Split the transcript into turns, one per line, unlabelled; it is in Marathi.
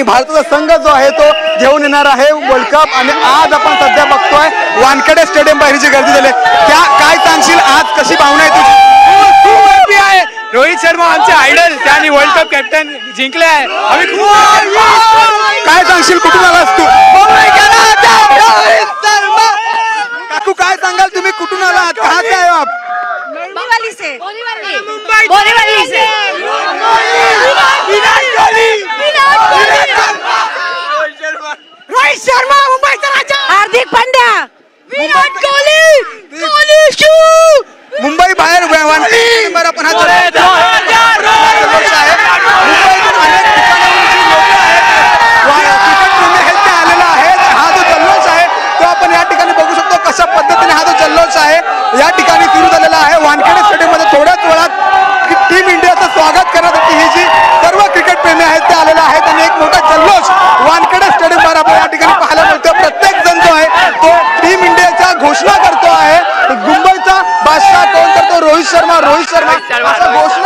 नाही, भारताचा संघ जो आहे तो घेऊन येणार आहे वर्ल्ड कप। आणि आज आपण सध्या बघतोय वानखेडे स्टेडियम बाहेर जी गर्दी झाली, त्या काय सांगशील आज, कशी भावना आहे तुझी?
रोहित शर्मा आमचे आयडल, त्यांनी वर्ल्ड कप कॅप्टन जिंकले आहे।
काय सांगशील, कुठून आलास तू? काकू काय सांगाल तुम्ही, कुठून आलात, कहाँ से आए हो आप?
बोरीवली से।
रोहित शर्मा मुंबईचा राजा,
हार्दिक पांड्या,
विराट कोहली,
मुंबई बाहेर नंबर आपण हा जल्लोष आहे तो आपण या ठिकाणी बघू शकतो। कशा पद्धतीने हा जो जल्लोष आहे या ठिकाणी सुरू झालेला आहे वानखेडे स्टेडियम मध्ये। थोड्याच वेळात टीम इंडियाचं स्वागत करण्यासाठी ही जी सर्व क्रिकेट प्रेमी आहेत ते आलेले आहेत आणि एक मोठा जल्लोष वानखेडे स्टेडियम वर आपल्याला या ठिकाणी पाहायला मिळतो। प्रत्येक जण जो आहे तो टीम इंडियाच्या घोषणा करतो आहे। मुंबईचा बादशाह कोण करतो? रोहित शर्मा अशा घोषणा